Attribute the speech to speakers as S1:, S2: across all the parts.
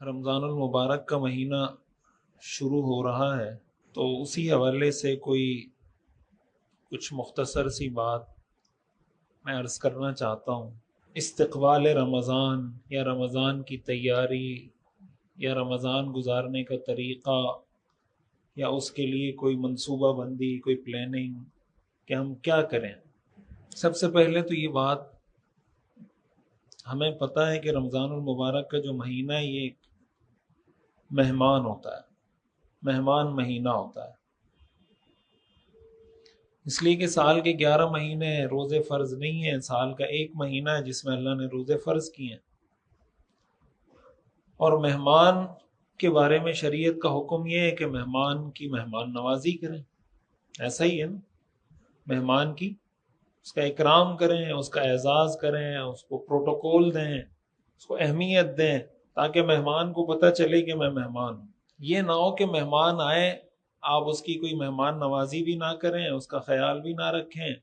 S1: رمضان المبارک کا مہینہ شروع ہو رہا ہے، تو اسی حوالے سے کوئی کچھ مختصر سی بات میں عرض کرنا چاہتا ہوں۔ استقبال رمضان یا رمضان کی تیاری یا رمضان گزارنے کا طریقہ یا اس کے لیے کوئی منصوبہ بندی، کوئی پلاننگ کہ ہم کیا کریں۔ سب سے پہلے تو یہ بات ہمیں پتہ ہے کہ رمضان المبارک کا جو مہینہ ہے یہ ایک مہمان ہوتا ہے، مہمان مہینہ ہوتا ہے، اس لیے کہ سال کے 11 مہینے روزے فرض نہیں ہیں، سال کا ایک مہینہ ہے جس میں اللہ نے روزے فرض کیے ہیں۔ اور مہمان کے بارے میں شریعت کا حکم یہ ہے کہ مہمان کی مہمان نوازی کریں، ایسا ہی ہے نا، مہمان کی اس کا اکرام کریں، اس کا اعزاز کریں، اس کو پروٹوکول دیں، اس کو اہمیت دیں، تاکہ مہمان کو پتہ چلے کہ میں مہمان ہوں۔ یہ نہ ہو کہ مہمان آئے آپ اس کی کوئی مہمان نوازی بھی نہ کریں، اس کا خیال بھی نہ رکھیں،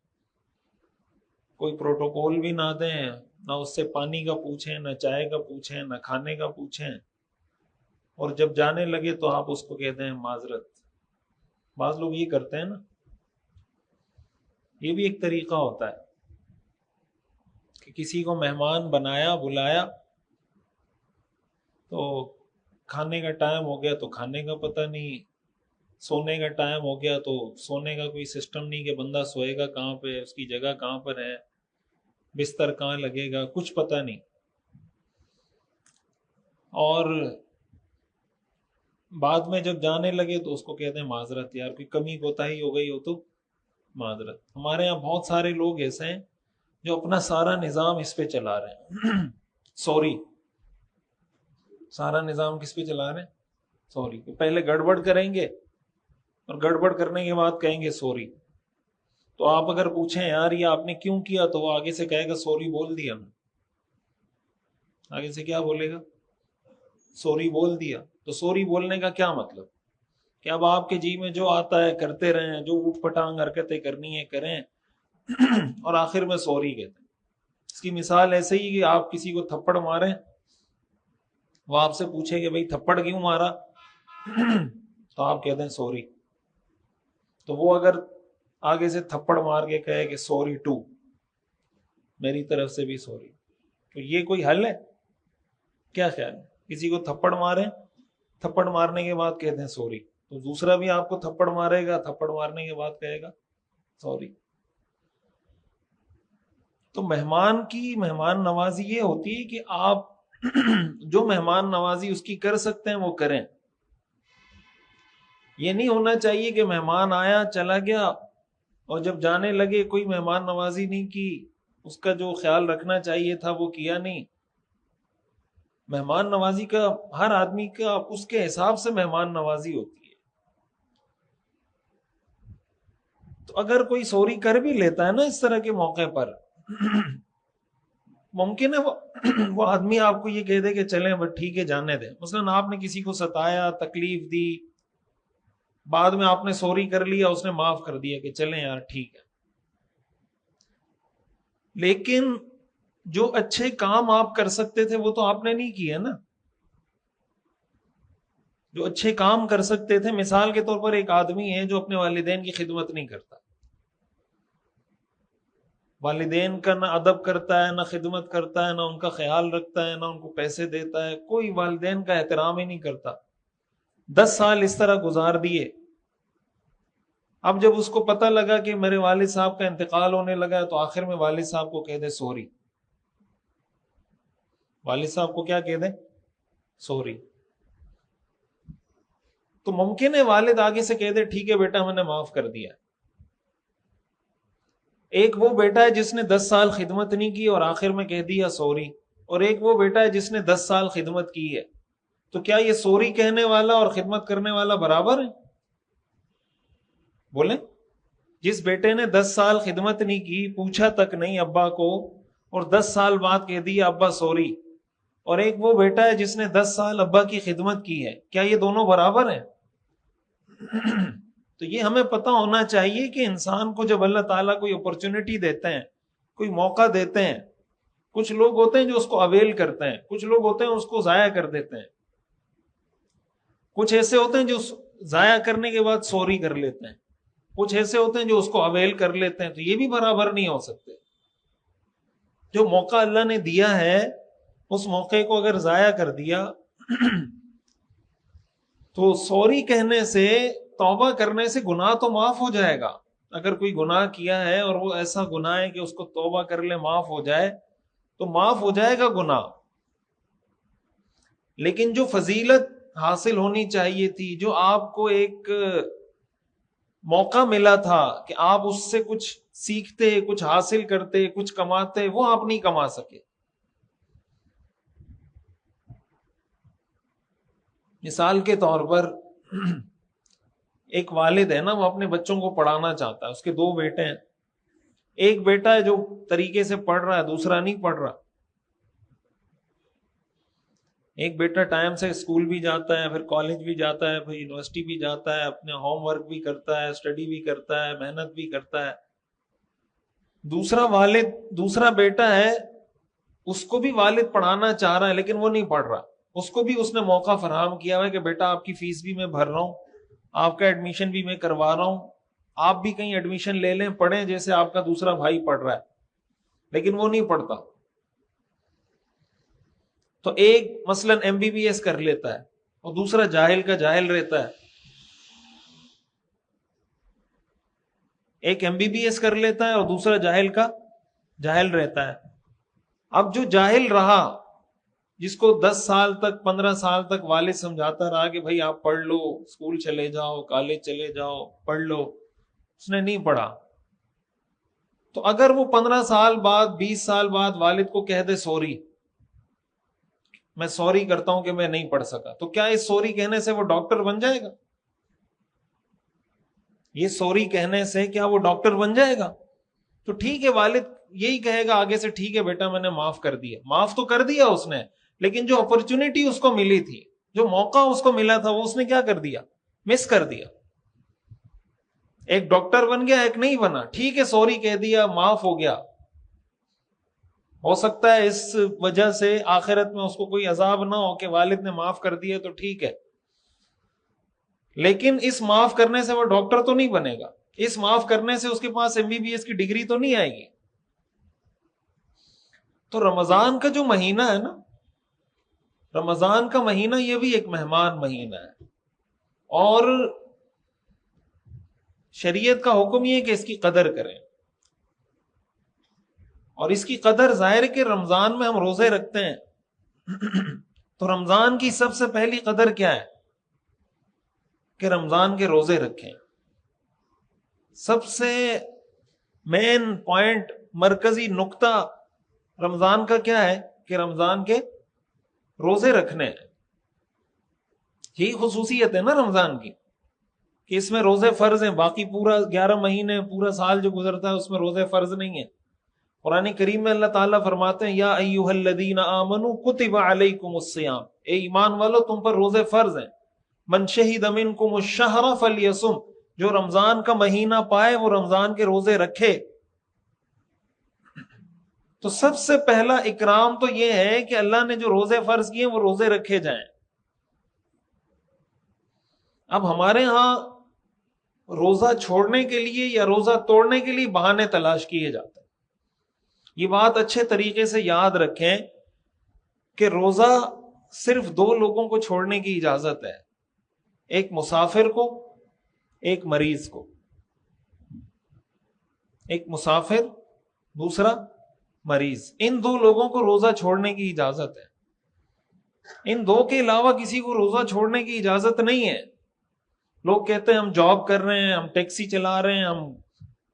S1: کوئی پروٹوکول بھی نہ دیں، نہ اس سے پانی کا پوچھیں، نہ چائے کا پوچھیں، نہ کھانے کا پوچھیں، اور جب جانے لگے تو آپ اس کو کہتے ہیں معذرت۔ بعض لوگ یہ کرتے ہیں نا، یہ بھی ایک طریقہ ہوتا ہے کہ کسی کو مہمان بنایا، بلایا، تو کھانے کا ٹائم ہو گیا تو کھانے کا پتہ نہیں، سونے کا ٹائم ہو گیا تو سونے کا کوئی سسٹم نہیں کہ بندہ سوئے گا کہاں پہ، اس کی جگہ کہاں پر ہے، بستر کہاں لگے گا، کچھ پتہ نہیں۔ اور بعد میں جب جانے لگے تو اس کو کہتے ہیں معذرت، یار کوئی کمی کوتاہی ہو گئی ہو تو معذرت۔ ہمارے یہاں بہت سارے لوگ ایسے ہیں جو اپنا سارا نظام اس پہ چلا رہے ہیں سوری، سارا نظام کس پہ چلا رہے ہیں؟ سوری۔ پہلے گڑبڑ کریں گے اور گڑبڑ کرنے کے بعد کہیں گے سوری، تو آپ اگر پوچھیں یار یہ آپ نے کیوں کیا، تو وہ آگے سے کہے گا سوری بول دیا نا۔ آگے سے کیا بولے گا؟ سوری بول دیا۔ تو سوری بولنے کا کیا مطلب کہ اب آپ کے جی میں جو آتا ہے کرتے رہیں، جو اوٹ پٹانگ حرکتیں کرنی ہے کریں، اور آخر میں سوری کہتے ہیں۔ اس کی مثال ایسے ہی کہ آپ کسی کو تھپڑ ماریں، وہ آپ سے پوچھے کہ بھئی تھپڑ کیوں مارا، تو آپ کہتے ہیں سوری، تو وہ اگر آگے سے تھپڑ مار کے کہے کہ سوری ٹو، میری طرف سے بھی سوری، تو یہ کوئی حل ہے؟ کیا خیال ہے؟ کسی کو تھپڑ ماریں، تھپڑ مارنے کے بعد کہتے ہیں سوری، تو دوسرا بھی آپ کو تھپڑ مارے گا، تھپڑ مارنے کے بعد کہے گا سوری۔ تو مہمان کی مہمان نوازی یہ ہوتی ہے کہ آپ جو مہمان نوازی اس کی کر سکتے ہیں وہ کریں۔ یہ نہیں ہونا چاہیے کہ مہمان آیا چلا گیا اور جب جانے لگے کوئی مہمان نوازی نہیں کی، اس کا جو خیال رکھنا چاہیے تھا وہ کیا نہیں۔ مہمان نوازی کا ہر آدمی کا اس کے حساب سے مہمان نوازی ہوتی ہے۔ تو اگر کوئی سوری کر بھی لیتا ہے نا اس طرح کے موقع پر، ممکن ہے وہ آدمی آپ کو یہ کہہ دے کہ چلیں بس ٹھیک ہے جانے دیں۔ مثلا آپ نے کسی کو ستایا، تکلیف دی، بعد میں آپ نے سوری کر لیا، اس نے معاف کر دیا کہ چلیں یار ٹھیک ہے، لیکن جو اچھے کام آپ کر سکتے تھے وہ تو آپ نے نہیں کیے نا۔ جو اچھے کام کر سکتے تھے، مثال کے طور پر ایک آدمی ہے جو اپنے والدین کی خدمت نہیں کرتا، والدین کا نہ ادب کرتا ہے، نہ خدمت کرتا ہے، نہ ان کا خیال رکھتا ہے، نہ ان کو پیسے دیتا ہے، کوئی والدین کا احترام ہی نہیں کرتا، 10 سال اس طرح گزار دیے۔ اب جب اس کو پتہ لگا کہ میرے والد صاحب کا انتقال ہونے لگا ہے، تو آخر میں والد صاحب کو کہہ دے سوری، والد صاحب کو کیا کہہ دے؟ سوری۔ تو ممکن ہے والد آگے سے کہہ دے ٹھیک ہے بیٹا میں نے معاف کر دیا۔ ایک وہ بیٹا ہے جس نے 10 سال خدمت نہیں کی اور آخر میں کہہ دیا سوری، اور ایک وہ بیٹا ہے جس نے 10 سال خدمت کی ہے، تو کیا یہ سوری کہنے والا اور خدمت کرنے والا برابر ہے؟ بولیں؟ جس بیٹے نے 10 سال خدمت نہیں کی، پوچھا تک نہیں ابا کو، اور 10 سال بعد کہہ دیا ابا سوری، اور ایک وہ بیٹا ہے جس نے 10 سال ابا کی خدمت کی ہے، کیا یہ دونوں برابر ہیں؟ تو یہ ہمیں پتہ ہونا چاہیے کہ انسان کو جب اللہ تعالیٰ کوئی اپرچونٹی دیتے ہیں، کوئی موقع دیتے ہیں، کچھ لوگ ہوتے ہیں جو اس کو اویل کرتے ہیں، کچھ لوگ ہوتے ہیں اس کو ضائع کر دیتے ہیں۔ کچھ ایسے ہوتے ہیں جو ضائع کرنے کے بعد سوری کر لیتے ہیں، کچھ ایسے ہوتے ہیں جو اس کو اویل کر لیتے ہیں، تو یہ بھی برابر نہیں ہو سکتے۔ جو موقع اللہ نے دیا ہے اس موقع کو اگر ضائع کر دیا تو سوری کہنے سے، توبہ کرنے سے گناہ تو معاف ہو جائے گا۔ اگر کوئی گناہ کیا ہے اور وہ ایسا گناہ ہے کہ اس کو توبہ کر لے معاف ہو جائے تو معاف ہو جائے گا گناہ، لیکن جو فضیلت حاصل ہونی چاہیے تھی، جو آپ کو ایک موقع ملا تھا کہ آپ اس سے کچھ سیکھتے، کچھ حاصل کرتے، کچھ کماتے، وہ آپ نہیں کما سکے۔ مثال کے طور پر ایک والد ہے نا، وہ اپنے بچوں کو پڑھانا چاہتا ہے، اس کے 2 بیٹے ہیں، ایک بیٹا ہے جو طریقے سے پڑھ رہا ہے، دوسرا نہیں پڑھ رہا۔ ایک بیٹا ٹائم سے اسکول بھی جاتا ہے، پھر کالج بھی جاتا ہے، پھر یونیورسٹی بھی جاتا ہے، اپنے ہوم ورک بھی کرتا ہے، اسٹڈی بھی کرتا ہے، محنت بھی کرتا ہے۔ دوسرا بیٹا ہے، اس کو بھی والد پڑھانا چاہ رہا ہے لیکن وہ نہیں پڑھ رہا، اس کو بھی اس نے موقع فراہم کیا ہے کہ بیٹا آپ کی فیس بھی میں بھر رہا ہوں، آپ کا ایڈمیشن بھی میں کروا رہا ہوں، آپ بھی کہیں ایڈمیشن لے لیں، پڑھیں جیسے آپ کا دوسرا بھائی پڑھ رہا ہے، لیکن وہ نہیں پڑھتا۔ تو ایک مثلا MBBS کر لیتا ہے اور دوسرا جاہل کا جاہل رہتا ہے۔ ایک MBBS کر لیتا ہے اور دوسرا جاہل کا جاہل رہتا ہے۔ اب جو جاہل رہا، جس کو 10 سال تک 15 سال تک والد سمجھاتا رہا کہ بھائی آپ پڑھ لو، اسکول چلے جاؤ، کالج چلے جاؤ، پڑھ لو، اس نے نہیں پڑھا، تو اگر وہ 15 سال بعد 20 سال بعد والد کو کہہ دے سوری، میں سوری کرتا ہوں کہ میں نہیں پڑھ سکا، تو کیا اس سوری کہنے سے وہ ڈاکٹر بن جائے گا؟ یہ سوری کہنے سے کیا وہ ڈاکٹر بن جائے گا؟ تو ٹھیک ہے، والد یہی کہے گا آگے سے، ٹھیک ہے بیٹا میں نے معاف کر دیا، معاف تو کر دیا اس نے، لیکن جو اپرچونٹی اس کو ملی تھی، جو موقع اس کو ملا تھا، وہ اس نے کیا کر دیا؟ مس کر دیا۔ ایک ڈاکٹر بن گیا، ایک نہیں بنا، ٹھیک ہے سوری کہہ دیا، معاف ہو گیا، ہو سکتا ہے اس وجہ سے آخرت میں اس کو کوئی عذاب نہ ہو کہ والد نے معاف کر دیا تو ٹھیک ہے، لیکن اس معاف کرنے سے وہ ڈاکٹر تو نہیں بنے گا، اس معاف کرنے سے اس کے پاس MBBS کی ڈگری تو نہیں آئے گی۔ تو رمضان کا جو مہینہ ہے نا، رمضان کا مہینہ یہ بھی ایک مہمان مہینہ ہے، اور شریعت کا حکم یہ ہے کہ اس کی قدر کریں، اور اس کی قدر ظاہر ہے کہ رمضان میں ہم روزے رکھتے ہیں، تو رمضان کی سب سے پہلی قدر کیا ہے؟ کہ رمضان کے روزے رکھیں۔ سب سے مین پوائنٹ، مرکزی نقطہ رمضان کا کیا ہے؟ کہ رمضان کے روزے رکھنے ہیں۔ یہی خصوصیت ہے نا رمضان کی کہ اس میں روزے فرض ہیں، باقی پورا 11 مہینے، پورا سال جو گزرتا ہے اس میں روزے فرض نہیں ہیں۔ قرآن کریم میں اللہ تعالیٰ فرماتے ہیں یا ایھا الذین آمنوا کتب علیکم الصیام، اے ایمان والو تم پر روزے فرض ہیں، من شہد منکم الشہر فلیصم، جو رمضان کا مہینہ پائے وہ رمضان کے روزے رکھے۔ تو سب سے پہلا اکرام تو یہ ہے کہ اللہ نے جو روزے فرض کیے وہ روزے رکھے جائیں۔ اب ہمارے ہاں روزہ چھوڑنے کے لیے یا روزہ توڑنے کے لیے بہانے تلاش کیے جاتے ہیں۔ یہ بات اچھے طریقے سے یاد رکھیں کہ روزہ صرف 2 لوگوں کو چھوڑنے کی اجازت ہے، ایک مسافر کو، ایک مریض کو۔ ایک مسافر، دوسرا مریض، ان 2 لوگوں کو روزہ چھوڑنے کی اجازت ہے، ان 2 کے علاوہ کسی کو روزہ چھوڑنے کی اجازت نہیں ہے۔ لوگ کہتے ہیں ہم جاب کر رہے ہیں، ہم ٹیکسی چلا رہے ہیں، ہم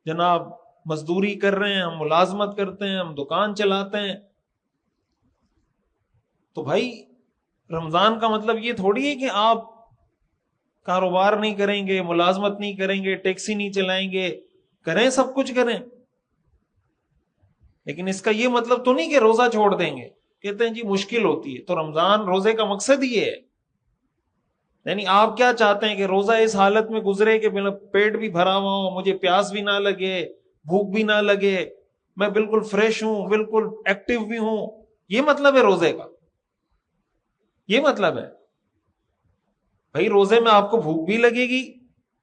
S1: جناب مزدوری کر رہے ہیں، ہم ملازمت کرتے ہیں، ہم دکان چلاتے ہیں، تو بھائی رمضان کا مطلب یہ تھوڑی ہے کہ آپ کاروبار نہیں کریں گے، ملازمت نہیں کریں گے، ٹیکسی نہیں چلائیں گے، کریں سب کچھ کریں، لیکن اس کا یہ مطلب تو نہیں کہ روزہ چھوڑ دیں گے۔ کہتے ہیں جی مشکل ہوتی ہے، تو رمضان روزے کا مقصد یہ ہے، یعنی آپ کیا چاہتے ہیں کہ روزہ اس حالت میں گزرے کہ پیٹ بھی بھرا ہوا ہو، مجھے پیاس بھی نہ لگے، بھوک بھی نہ لگے، میں بالکل فریش ہوں، بالکل ایکٹیو بھی ہوں، یہ مطلب ہے روزے کا، یہ مطلب ہے۔ بھائی روزے میں آپ کو بھوک بھی لگے گی،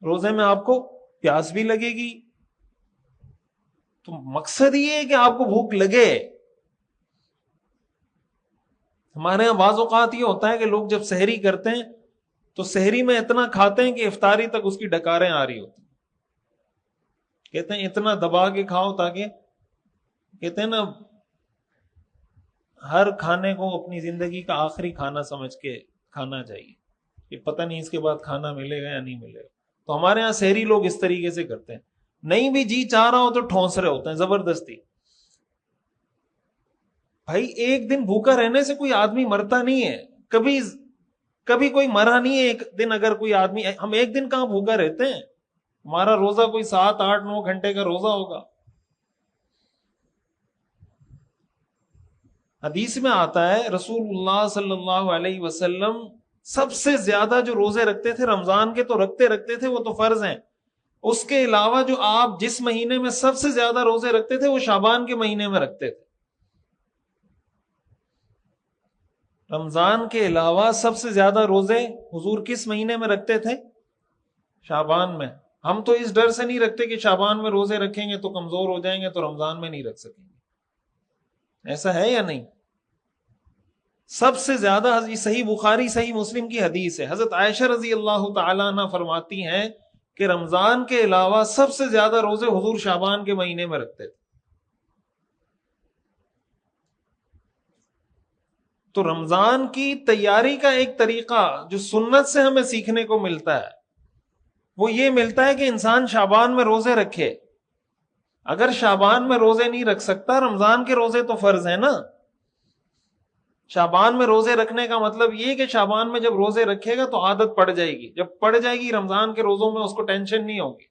S1: روزے میں آپ کو پیاس بھی لگے گی، تو مقصد یہ ہے کہ آپ کو بھوک لگے۔ ہمارے یہاں بعض اوقات یہ ہوتا ہے کہ لوگ جب سحری کرتے ہیں تو سحری میں اتنا کھاتے ہیں کہ افطاری تک اس کی ڈکاریں آ رہی ہوتی ہیں، کہتے ہیں اتنا دبا کے کھاؤ تاکہ، کہتے ہیں نا ہر کھانے کو اپنی زندگی کا آخری کھانا سمجھ کے کھانا چاہیے، کہ پتہ نہیں اس کے بعد کھانا ملے گا یا نہیں ملے گا۔ تو ہمارے یہاں سحری لوگ اس طریقے سے کرتے ہیں، نہیں بھی جی چاہ رہا ہو تو ٹھونس رہے ہوتے ہیں زبردستی۔ بھائی ایک دن بھوکا رہنے سے کوئی آدمی مرتا نہیں ہے، کبھی کوئی مرا نہیں ہے ایک دن۔ اگر کوئی آدمی، ہم ایک دن کہاں بھوکا رہتے ہیں، ہمارا روزہ کوئی 7 8 9 گھنٹے کا روزہ ہوگا۔ حدیث میں آتا ہے رسول اللہ صلی اللہ علیہ وسلم سب سے زیادہ جو روزے رکھتے تھے رمضان کے، تو رکھتے تھے، وہ تو فرض ہیں، اس کے علاوہ جو آپ جس مہینے میں سب سے زیادہ روزے رکھتے تھے وہ شعبان کے مہینے میں رکھتے تھے۔ رمضان کے علاوہ سب سے زیادہ روزے حضور کس مہینے میں رکھتے تھے؟ شعبان میں۔ ہم تو اس ڈر سے نہیں رکھتے کہ شعبان میں روزے رکھیں گے تو کمزور ہو جائیں گے تو رمضان میں نہیں رکھ سکیں گے، ایسا ہے یا نہیں؟ سب سے زیادہ، صحیح بخاری صحیح مسلم کی حدیث ہے، حضرت عائشہ رضی اللہ تعالیٰ عنہ فرماتی ہیں کہ رمضان کے علاوہ سب سے زیادہ روزے حضور شعبان کے مہینے میں رکھتے تھے۔ تو رمضان کی تیاری کا ایک طریقہ جو سنت سے ہمیں سیکھنے کو ملتا ہے وہ یہ ملتا ہے کہ انسان شعبان میں روزے رکھے۔ اگر شعبان میں روزے نہیں رکھ سکتا، رمضان کے روزے تو فرض ہیں نا۔ شعبان میں روزے رکھنے کا مطلب یہ کہ شعبان میں جب روزے رکھے گا تو عادت پڑ جائے گی، جب پڑ جائے گی رمضان کے روزوں میں اس کو ٹینشن نہیں ہوگی۔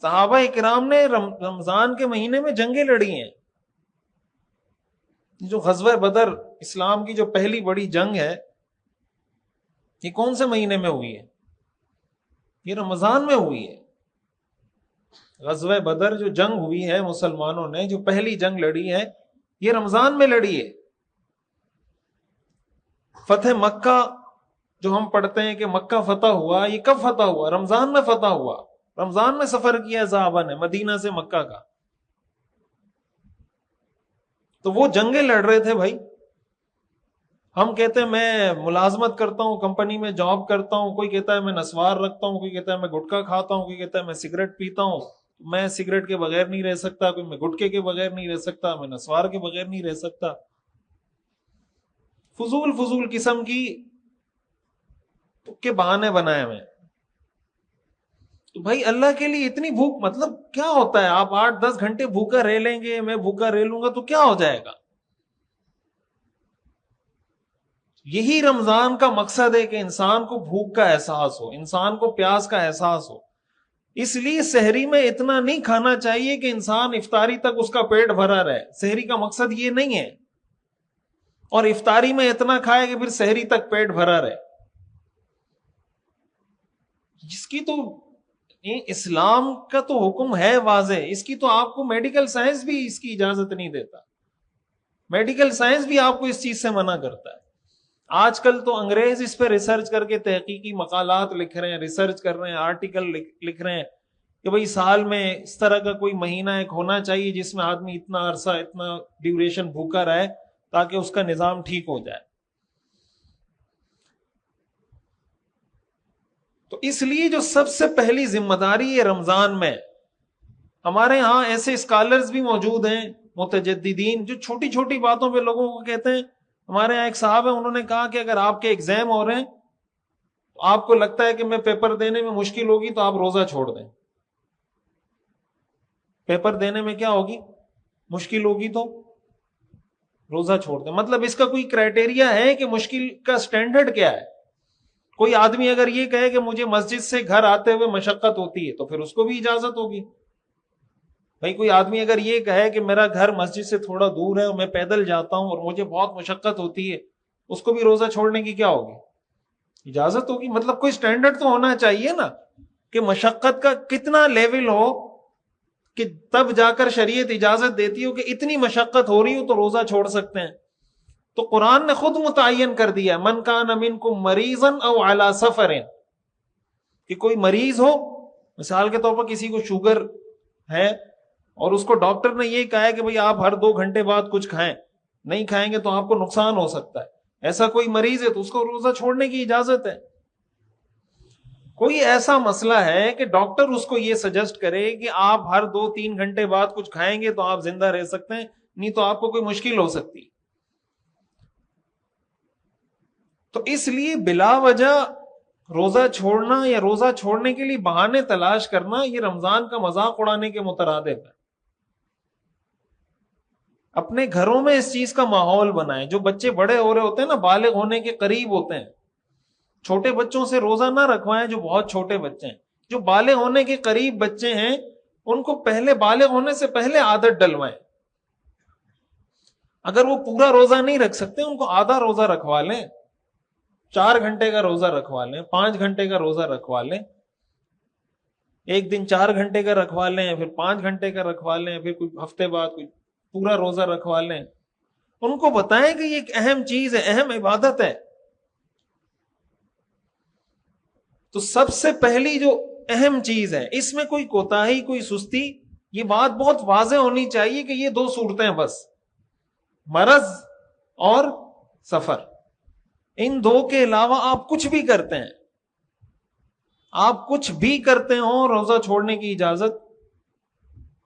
S1: صحابہ اکرام نے رمضان کے مہینے میں جنگیں لڑی ہیں۔ جو غزوہ بدر، اسلام کی جو پہلی بڑی جنگ ہے، یہ کون سے مہینے میں ہوئی ہے؟ یہ رمضان میں ہوئی ہے۔ غزوہ بدر جو جنگ ہوئی ہے مسلمانوں نے، جو پہلی جنگ لڑی ہے، یہ رمضان میں لڑی ہے۔ فتح مکہ جو ہم پڑھتے ہیں کہ مکہ فتح ہوا، یہ کب فتح ہوا؟ رمضان میں فتح ہوا۔ رمضان میں سفر کیا صحابہ نے مدینہ سے مکہ کا، تو وہ جنگیں لڑ رہے تھے بھائی۔ ہم کہتے ہیں میں ملازمت کرتا ہوں، کمپنی میں جاب کرتا ہوں، کوئی کہتا ہے میں نسوار رکھتا ہوں، کوئی کہتا ہے میں گٹکا کھاتا ہوں، کوئی کہتا ہے میں سگریٹ پیتا ہوں، میں سگریٹ کے بغیر نہیں رہ سکتا، کوئی میں گٹکے کے بغیر نہیں رہ سکتا، میں نسوار کے بغیر نہیں رہ سکتا۔ فضول قسم کی کے بہانے بنائے ہوئے۔ تو بھائی اللہ کے لیے اتنی بھوک، مطلب کیا ہوتا ہے؟ آپ 8 10 گھنٹے بھوکا رہ لیں گے، میں بھوکا رہ لوں گا تو کیا ہو جائے گا؟ یہی رمضان کا مقصد ہے کہ انسان کو بھوک کا احساس ہو، انسان کو پیاس کا احساس ہو۔ اس لیے سحری میں اتنا نہیں کھانا چاہیے کہ انسان افطاری تک اس کا پیٹ بھرا رہے، سحری کا مقصد یہ نہیں ہے، اور افطاری میں اتنا کھائے کہ پھر سحری تک پیٹ بھرا رہے، جس کی تو اسلام کا تو حکم ہے واضح، اس کی تو آپ کو میڈیکل سائنس بھی اس کی اجازت نہیں دیتا، میڈیکل سائنس بھی آپ کو اس چیز سے منع کرتا ہے۔ آج کل تو انگریز اس پہ ریسرچ کر کے تحقیقی مقالات لکھ رہے ہیں، ریسرچ کر رہے ہیں، آرٹیکل لکھ رہے ہیں کہ بھئی سال میں اس طرح کا کوئی مہینہ ایک ہونا چاہیے جس میں آدمی اتنا عرصہ، اتنا ڈیوریشن بھوکا رہے تاکہ اس کا نظام ٹھیک ہو جائے۔ تو اس لیے جو سب سے پہلی ذمہ داری ہے رمضان میں، ہمارے ہاں ایسے اسکالرز بھی موجود ہیں متجددین جو چھوٹی چھوٹی باتوں پہ لوگوں کو کہتے ہیں۔ ہمارے یہاں ایک صاحب ہے، انہوں نے کہا کہ اگر آپ کے ایگزام ہو رہے ہیں تو آپ کو لگتا ہے کہ میں پیپر دینے میں مشکل ہوگی تو آپ روزہ چھوڑ دیں۔ پیپر دینے میں کیا ہوگی؟ مشکل ہوگی تو روزہ چھوڑ دیں۔ مطلب اس کا کوئی کرائٹیریا ہے کہ مشکل کا سٹینڈرڈ کیا ہے؟ کوئی آدمی اگر یہ کہے کہ مجھے مسجد سے گھر آتے ہوئے مشقت ہوتی ہے تو پھر اس کو بھی اجازت ہوگی۔ بھائی کوئی آدمی اگر یہ کہے کہ میرا گھر مسجد سے تھوڑا دور ہے اور میں پیدل جاتا ہوں اور مجھے بہت مشقت ہوتی ہے، اس کو بھی روزہ چھوڑنے کی کیا ہوگی؟ اجازت ہوگی۔ مطلب کوئی سٹینڈرڈ تو ہونا چاہیے نا کہ مشقت کا کتنا لیول ہو کہ تب جا کر شریعت اجازت دیتی ہو کہ اتنی مشقت ہو رہی ہو تو روزہ چھوڑ سکتے ہیں۔ تو قرآن نے خود متعین کر دیا من کان منکم مریضا او علی سفر، کہ کوئی مریض ہو، مثال کے طور پر کسی کو شوگر ہے اور اس کو ڈاکٹر نے یہ کہا ہے کہ بھئی آپ ہر 2 گھنٹے بعد کچھ کھائیں، نہیں کھائیں گے تو آپ کو نقصان ہو سکتا ہے، ایسا کوئی مریض ہے تو اس کو روزہ چھوڑنے کی اجازت ہے۔ کوئی ایسا مسئلہ ہے کہ ڈاکٹر اس کو یہ سجیسٹ کرے کہ آپ ہر 2-3 گھنٹے بعد کچھ کھائیں گے تو آپ زندہ رہ سکتے ہیں، نہیں تو آپ کو کوئی مشکل ہو سکتی، تو اس لیے بلا وجہ روزہ چھوڑنا یا روزہ چھوڑنے کے لیے بہانے تلاش کرنا یہ رمضان کا مذاق اڑانے کے مترادف ہے۔ اپنے گھروں میں اس چیز کا ماحول بنائیں۔ جو بچے بڑے ہو رہے ہوتے ہیں نا، بالغ ہونے کے قریب ہوتے ہیں، چھوٹے بچوں سے روزہ نہ رکھوائیں جو بہت چھوٹے بچے ہیں۔ جو بالغ ہونے کے قریب بچے ہیں ان کو پہلے بالغ ہونے سے پہلے عادت ڈلوائیں۔ اگر وہ پورا روزہ نہیں رکھ سکتے ان کو آدھا روزہ رکھوا لیں، 4 گھنٹے کا روزہ رکھوا لیں، 5 گھنٹے کا روزہ رکھوا لیں، ایک دن 4 گھنٹے کا رکھوا لیں، پھر 5 گھنٹے کا رکھوا لیں، پھر کوئی ہفتے بعد کوئی پورا روزہ رکھوا لیں۔ ان کو بتائیں کہ یہ ایک اہم چیز ہے، اہم عبادت ہے۔ تو سب سے پہلی جو اہم چیز ہے، اس میں کوئی کوتاہی، کوئی سستی، یہ بات بہت واضح ہونی چاہیے کہ یہ 2 صورتیں بس، مرض اور سفر، ان 2 کے علاوہ آپ کچھ بھی کرتے ہیں، آپ کچھ بھی کرتے ہوں روزہ چھوڑنے کی اجازت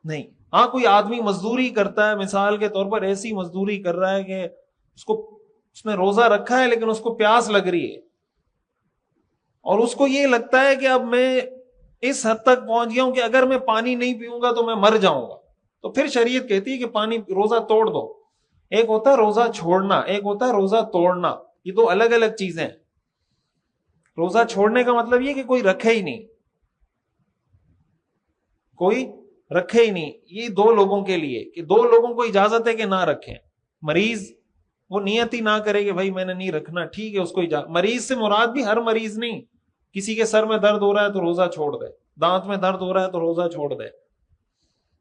S1: نہیں۔ ہاں کوئی آدمی مزدوری کرتا ہے، مثال کے طور پر ایسی مزدوری کر رہا ہے کہ اس نے روزہ رکھا ہے لیکن اس کو پیاس لگ رہی ہے اور اس کو یہ لگتا ہے کہ اب میں اس حد تک پہنچ گیا ہوں کہ اگر میں پانی نہیں پیوں گا تو میں مر جاؤں گا، تو پھر شریعت کہتی ہے کہ روزہ توڑ دو۔ ایک ہوتا ہے روزہ چھوڑنا، ایک ہوتا ہے روزہ توڑنا، یہ 2 الگ الگ چیزیں ہیں۔ روزہ چھوڑنے کا مطلب یہ کہ کوئی رکھے ہی نہیں، کوئی رکھے ہی نہیں، یہ 2 لوگوں کے لیے کہ 2 لوگوں کو اجازت ہے کہ نہ رکھیں۔ مریض وہ نیت ہی نہ کرے کہ بھائی میں نے نہیں رکھنا، ٹھیک ہے، اس کو مریض سے مراد بھی ہر مریض نہیں، کسی کے سر میں درد ہو رہا ہے تو روزہ چھوڑ دے، دانت میں درد ہو رہا ہے تو روزہ چھوڑ دے۔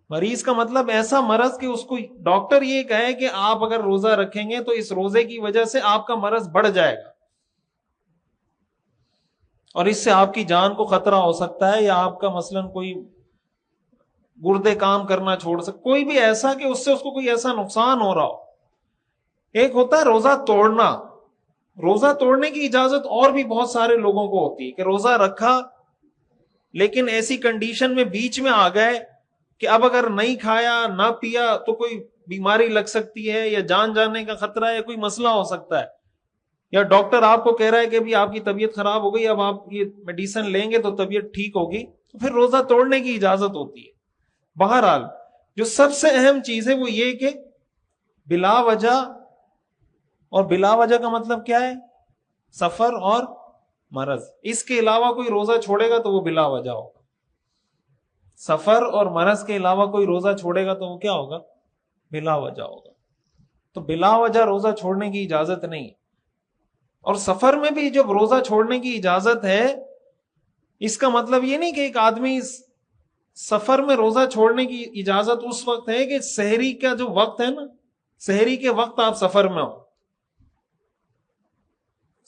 S1: مریض کا مطلب ایسا مرض کہ اس کو ڈاکٹر یہ کہے کہ آپ اگر روزہ رکھیں گے تو اس روزے کی وجہ سے آپ کا مرض بڑھ جائے گا اور اس سے آپ کی جان کو خطرہ ہو سکتا ہے، یا آپ کا مثلاً کوئی گردے کام کرنا چھوڑ سکتے، کوئی بھی ایسا کہ اس سے اس کو کوئی ایسا نقصان ہو رہا ہو۔ ایک ہوتا ہے روزہ توڑنا۔ روزہ توڑنے کی اجازت اور بھی بہت سارے لوگوں کو ہوتی ہے کہ روزہ رکھا لیکن ایسی کنڈیشن میں بیچ میں آ گئے کہ اب اگر نہیں کھایا نہ پیا تو کوئی بیماری لگ سکتی ہے، یا جان جانے کا خطرہ ہے، یا کوئی مسئلہ ہو سکتا ہے، یا ڈاکٹر آپ کو کہہ رہا ہے کہ ابھی آپ کی طبیعت خراب ہو گئی، اب آپ یہ میڈیسن لیں گے تو طبیعت ٹھیک ہوگی، تو پھر روزہ توڑنے کی اجازت ہوتی ہے۔ بہرحال جو سب سے اہم چیز ہے وہ یہ کہ بلا وجہ، اور بلا وجہ کا مطلب کیا ہے؟ سفر اور مرض، اس کے علاوہ کوئی روزہ چھوڑے گا تو وہ بلا وجہ ہوگا۔ سفر اور مرض کے علاوہ کوئی روزہ چھوڑے گا تو وہ کیا ہوگا؟ بلا وجہ ہوگا۔ تو بلا وجہ روزہ چھوڑنے کی اجازت نہیں۔ اور سفر میں بھی جب روزہ چھوڑنے کی اجازت ہے، اس کا مطلب یہ نہیں کہ ایک آدمی سفر میں روزہ چھوڑنے کی اجازت اس وقت ہے کہ سحری کا جو وقت ہے نا، سحری کے وقت آپ سفر میں ہو،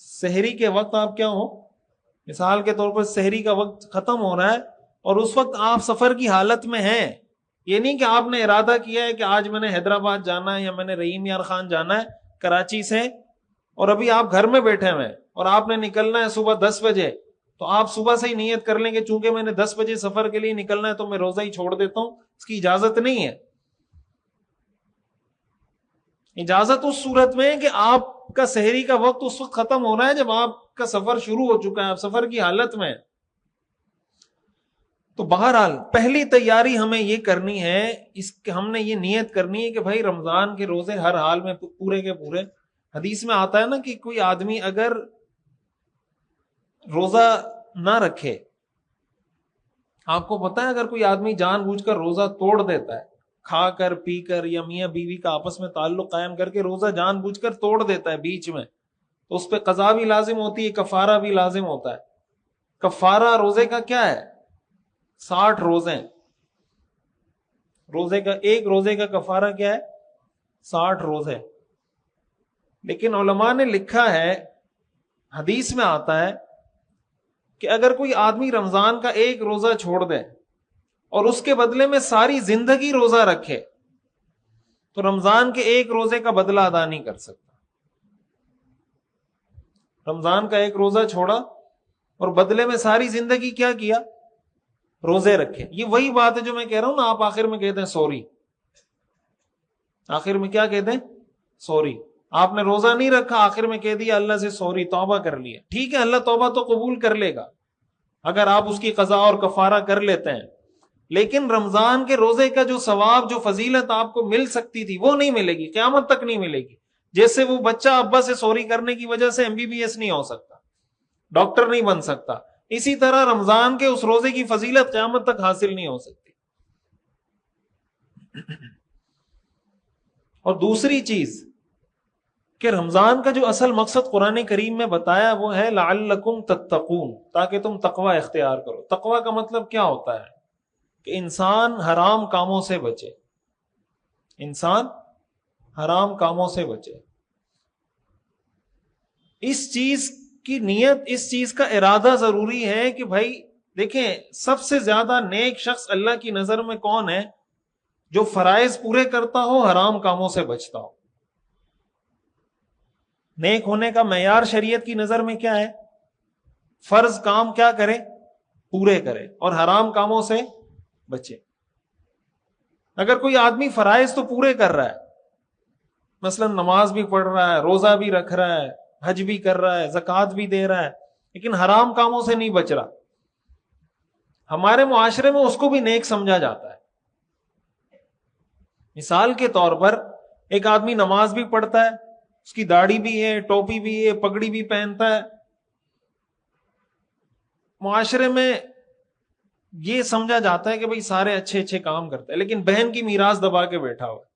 S1: سحری کے وقت آپ کیا ہو، مثال کے طور پر سحری کا وقت ختم ہو رہا ہے اور اس وقت آپ سفر کی حالت میں ہیں، یہ نہیں کہ آپ نے ارادہ کیا ہے کہ آج میں نے حیدرآباد جانا ہے یا میں نے رحیم یار خان جانا ہے کراچی سے، اور ابھی آپ گھر میں بیٹھے ہوئے ہیں اور آپ نے نکلنا ہے صبح 10 بجے، تو آپ صبح سے ہی نیت کر لیں کہ چونکہ میں نے 10 بجے سفر کے لیے نکلنا ہے تو میں روزہ ہی چھوڑ دیتا ہوں، اس کی اجازت نہیں ہے۔ اجازت اس صورت میں ہے کہ آپ کا سحری کا وقت اس وقت ختم ہو رہا ہے جب آپ کا سفر شروع ہو چکا ہے، آپ سفر کی حالت میں۔ تو بہرحال پہلی تیاری ہمیں یہ کرنی ہے، ہم نے یہ نیت کرنی ہے کہ بھائی رمضان کے روزے ہر حال میں پورے کے پورے۔ حدیث میں آتا ہے نا کہ کوئی آدمی اگر روزہ نہ رکھے، آپ کو پتا ہے اگر کوئی آدمی جان بوجھ کر روزہ توڑ دیتا ہے، کھا کر پی کر یا میاں بیوی کا آپس میں تعلق قائم کر کے روزہ جان بوجھ کر توڑ دیتا ہے بیچ میں، تو اس پہ قضا بھی لازم ہوتی ہے، کفارہ بھی لازم ہوتا ہے۔ کفارہ روزے کا کیا ہے؟ 60 روزے، روزے کا ایک روزے کا کفارہ کیا ہے؟ 60 روزے۔ لیکن علماء نے لکھا ہے، حدیث میں آتا ہے کہ اگر کوئی آدمی رمضان کا ایک روزہ چھوڑ دے اور اس کے بدلے میں ساری زندگی روزہ رکھے تو رمضان کے ایک روزے کا بدلہ ادا نہیں کر سکتا. رمضان کا ایک روزہ چھوڑا اور بدلے میں ساری زندگی کیا کیا؟ روزے رکھے. یہ وہی بات ہے جو میں کہہ رہا ہوں نا, آپ آخر میں کہتے ہیں سوری. آخر میں کیا کہتے ہیں؟ سوری. آپ نے روزہ نہیں رکھا, آخر میں کہہ دیا اللہ سے سوری, توبہ کر لیا. ٹھیک ہے, اللہ توبہ تو قبول کر لے گا اگر آپ اس کی قضا اور کفارہ کر لیتے ہیں, لیکن رمضان کے روزے کا جو ثواب, جو فضیلت آپ کو مل سکتی تھی وہ نہیں ملے گی, قیامت تک نہیں ملے گی. جیسے وہ بچہ ابا سے سوری کرنے کی وجہ سے MBBS نہیں ہو سکتا, ڈاکٹر نہیں بن سکتا, اسی طرح رمضان کے اس روزے کی فضیلت قیامت تک حاصل نہیں ہو سکتی. اور دوسری چیز کہ رمضان کا جو اصل مقصد قرآن کریم میں بتایا وہ ہے لعلکم تتقون, تاکہ تم تقوی اختیار کرو. تقوی کا مطلب کیا ہوتا ہے؟ کہ انسان حرام کاموں سے بچے, انسان حرام کاموں سے بچے. اس چیز کی نیت, اس چیز کا ارادہ ضروری ہے کہ بھائی دیکھیں, سب سے زیادہ نیک شخص اللہ کی نظر میں کون ہے؟ جو فرائض پورے کرتا ہو, حرام کاموں سے بچتا ہو. نیک ہونے کا معیار شریعت کی نظر میں کیا ہے؟ فرض کام کیا کرے؟ پورے کرے, اور حرام کاموں سے بچے. اگر کوئی آدمی فرائض تو پورے کر رہا ہے, مثلا نماز بھی پڑھ رہا ہے, روزہ بھی رکھ رہا ہے, حج بھی کر رہا ہے, زکوٰۃ بھی دے رہا ہے, لیکن حرام کاموں سے نہیں بچ رہا, ہمارے معاشرے میں اس کو بھی نیک سمجھا جاتا ہے. مثال کے طور پر ایک آدمی نماز بھی پڑھتا ہے, اس کی داڑھی بھی ہے, ٹوپی بھی ہے, پگڑی بھی پہنتا ہے, معاشرے میں یہ سمجھا جاتا ہے کہ بھئی سارے اچھے اچھے کام کرتا ہے, لیکن بہن کی میراث دبا کے بیٹھا ہوا ہے,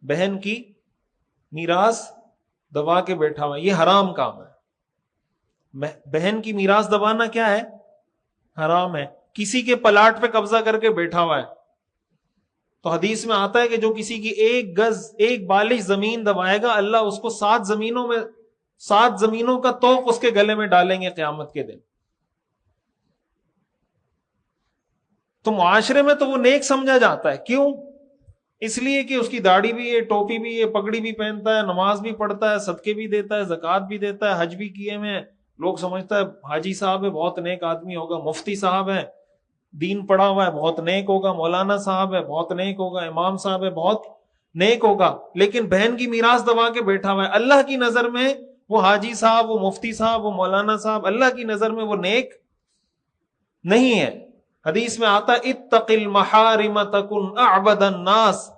S1: بہن کی میراث دبا کے بیٹھا ہوا ہے, یہ حرام کام ہے. بہن کی میراث دبانا کیا ہے؟ حرام ہے. کسی کے پلاٹ پہ قبضہ کر کے بیٹھا ہوا ہے, تو حدیث میں آتا ہے کہ جو کسی کی ایک گز, ایک بالش زمین دبائے گا, اللہ اس کو 7 زمینوں کا توق اس کے گلے میں ڈالیں گے قیامت کے دن. تو معاشرے میں تو وہ نیک سمجھا جاتا ہے. کیوں؟ اس لیے کہ اس کی داڑھی بھی ہے, ٹوپی بھی ہے, پگڑی بھی پہنتا ہے, نماز بھی پڑھتا ہے, صدقے بھی دیتا ہے, زکوٰۃ بھی دیتا ہے, حج بھی کیے میں. لوگ سمجھتا ہے حاجی صاحب ہے, بہت نیک آدمی ہوگا, مفتی صاحب ہے, دین پڑھا ہوا ہے, بہت نیک ہوگا, مولانا صاحب ہے, بہت نیک ہوگا, امام صاحب ہے, بہت نیک ہوگا. لیکن بہن کی میراث دبا کے بیٹھا ہوا ہے. اللہ کی نظر میں وہ حاجی صاحب, وہ مفتی صاحب, وہ مولانا صاحب, اللہ کی نظر میں وہ نیک نہیں ہے. حدیث میں آتا ہے اتق المحارم تکن اعبد الناس.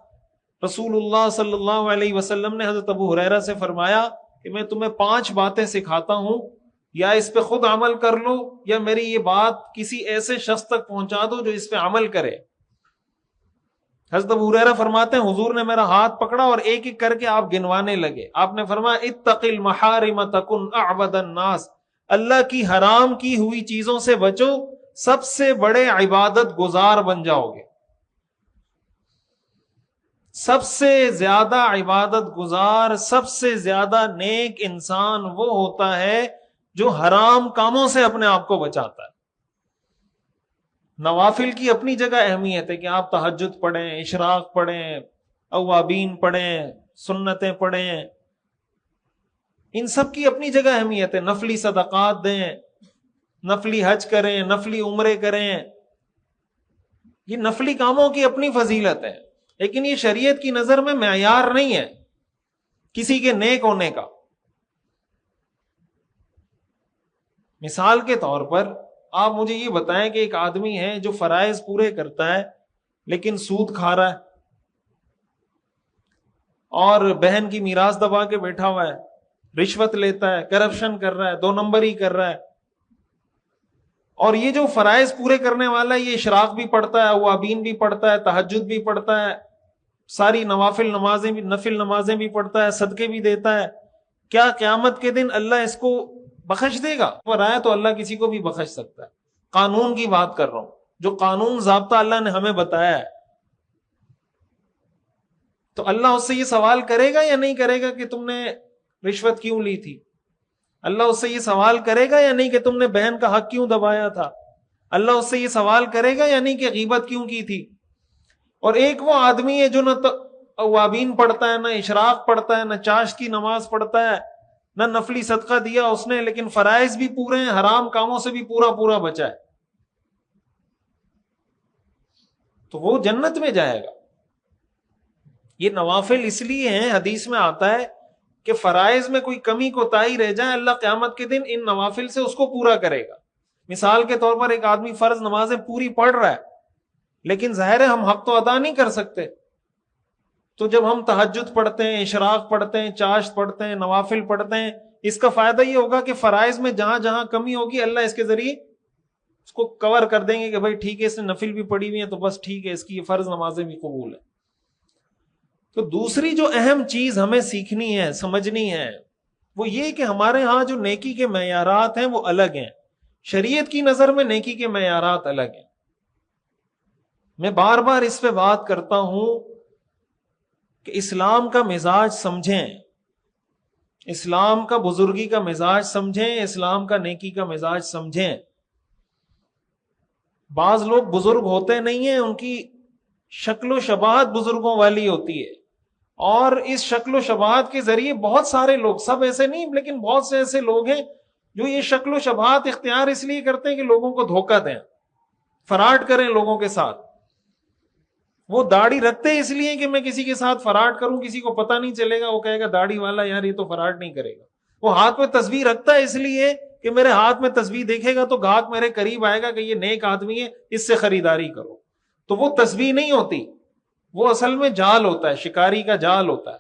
S1: رسول اللہ صلی اللہ علیہ وسلم نے حضرت ابو ہریرہ سے فرمایا کہ میں تمہیں 5 باتیں سکھاتا ہوں, یا اس پہ خود عمل کر لو, یا میری یہ بات کسی ایسے شخص تک پہنچا دو جو اس پہ عمل کرے. حضرت ابو ہریرہ فرماتے ہیں حضور نے میرا ہاتھ پکڑا اور ایک ایک کر کے آپ گنوانے لگے. آپ نے فرمایا اتق المحارم تکن اعبد الناس, اللہ کی حرام کی ہوئی چیزوں سے بچو, سب سے بڑے عبادت گزار بن جاؤ گے. سب سے زیادہ عبادت گزار, سب سے زیادہ نیک انسان وہ ہوتا ہے جو حرام کاموں سے اپنے آپ کو بچاتا ہے. نوافل کی اپنی جگہ اہمیت ہے کہ آپ تہجد پڑھیں, اشراق پڑھیں, اوابین پڑھیں, سنتیں پڑھیں, ان سب کی اپنی جگہ اہمیت ہے. نفلی صدقات دیں, نفلی حج کریں, نفلی عمرے کریں, یہ نفلی کاموں کی اپنی فضیلت ہے, لیکن یہ شریعت کی نظر میں معیار نہیں ہے کسی کے نیک ہونے کا. مثال کے طور پر آپ مجھے یہ بتائیں کہ ایک آدمی ہے جو فرائض پورے کرتا ہے لیکن سود کھا رہا ہے اور بہن کی میراث دبا کے بیٹھا ہوا ہے, رشوت لیتا ہے, کرپشن کر رہا ہے, 2 نمبری کر رہا ہے. اور یہ جو فرائض پورے کرنے والا ہے یہ اشراق بھی پڑھتا ہے, اوابین بھی پڑھتا ہے, تہجد بھی پڑھتا ہے, ساری نوافل نمازیں بھی, نفل نمازیں بھی پڑھتا ہے, صدقے بھی دیتا ہے. کیا قیامت کے دن اللہ اس کو بخش دے گا؟ پر آیا تو اللہ کسی کو بھی بخش سکتا ہے. قانون کی بات کر رہا ہوں, جو قانون ضابطہ اللہ نے ہمیں بتایا ہے. تو اللہ اس سے یہ سوال کرے گا یا نہیں کرے گا کہ تم نے رشوت کیوں لی تھی؟ اللہ اس سے یہ سوال کرے گا یا نہیں کہ تم نے بہن کا حق کیوں دبایا تھا؟ اللہ اس سے یہ سوال کرے گا یا نہیں کہ غیبت کیوں کی تھی؟ اور ایک وہ آدمی ہے جو نہ اوابین پڑھتا ہے، نہ اشراق پڑھتا ہے، نہ چاشت کی نماز پڑھتا ہے، نہ نفلی صدقہ دیا اس نے، لیکن فرائض بھی پورے ہیں، حرام کاموں سے بھی پورا پورا بچا ہے، تو وہ جنت میں جائے گا۔ یہ نوافل اس لیے ہیں، حدیث میں آتا ہے کہ فرائض میں کوئی کمی کوتاہی رہ جائے اللہ قیامت کے دن ان نوافل سے اس کو پورا کرے گا۔ مثال کے طور پر ایک آدمی فرض نمازیں پوری پڑھ رہا ہے لیکن ظاہر ہے ہم حق تو ادا نہیں کر سکتے، تو جب ہم تہجد پڑھتے ہیں، اشراق پڑھتے ہیں، چاشت پڑھتے ہیں، نوافل پڑھتے ہیں، اس کا فائدہ یہ ہوگا کہ فرائض میں جہاں جہاں کمی ہوگی اللہ اس کے ذریعے اس کو کور کر دیں گے کہ بھائی ٹھیک ہے اس نے نفل بھی پڑھی ہوئی ہیں تو بس ٹھیک ہے، اس کی یہ فرض نمازیں بھی قبول ہیں۔ تو دوسری جو اہم چیز ہمیں سیکھنی ہے، سمجھنی ہے، وہ یہ کہ ہمارے ہاں جو نیکی کے معیارات ہیں وہ الگ ہیں، شریعت کی نظر میں نیکی کے معیارات الگ ہیں۔ میں بار بار اس پہ بات کرتا ہوں کہ اسلام کا مزاج سمجھیں، اسلام کا بزرگی کا مزاج سمجھیں، اسلام کا نیکی کا مزاج سمجھیں۔ بعض لوگ بزرگ ہوتے نہیں ہیں، ان کی شکل و شباہت بزرگوں والی ہوتی ہے، اور اس شکل و شباہت کے ذریعے بہت سارے لوگ، سب ایسے نہیں لیکن بہت سے ایسے لوگ ہیں جو یہ شکل و شباہت اختیار اس لیے کرتے ہیں کہ لوگوں کو دھوکہ دیں، فراڈ کریں لوگوں کے ساتھ۔ وہ داڑھی رکھتے اس لیے کہ میں کسی کے ساتھ فراڈ کروں، کسی کو پتہ نہیں چلے گا، وہ کہے گا داڑھی والا یار یہ تو فراڈ نہیں کرے گا۔ وہ ہاتھ میں تسبیح رکھتا ہے اس لیے کہ میرے ہاتھ میں تسبیح دیکھے گا تو گاہک میرے قریب آئے گا کہ یہ نیک آدمی ہے، اس سے خریداری کرو۔ تو وہ تسبیح نہیں ہوتی، وہ اصل میں جال ہوتا ہے، شکاری کا جال ہوتا ہے۔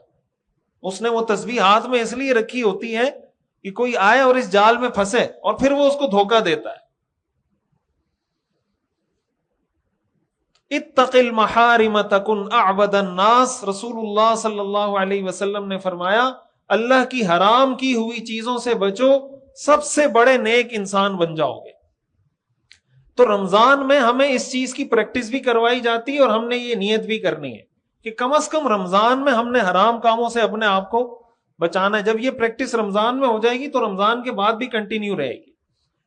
S1: اس نے وہ تسبیح ہاتھ میں اس لیے رکھی ہوتی ہے کہ کوئی آئے اور اس جال میں پھنسے اور پھر وہ اس کو دھوکہ دیتا ہے۔ اتق المحارم تکن اعبد الناس، رسول اللہ صلی اللہ علیہ وسلم نے فرمایا اللہ کی حرام کی ہوئی چیزوں سے بچو، سب سے بڑے نیک انسان بن جاؤ گے۔ تو رمضان میں ہمیں اس چیز کی پریکٹس بھی کروائی جاتی ہے اور ہم نے یہ نیت بھی کرنی ہے کہ کم از کم رمضان میں ہم نے حرام کاموں سے اپنے آپ کو بچانا ہے۔ جب یہ پریکٹس رمضان میں ہو جائے گی تو رمضان کے بعد بھی کنٹینیو رہے گی۔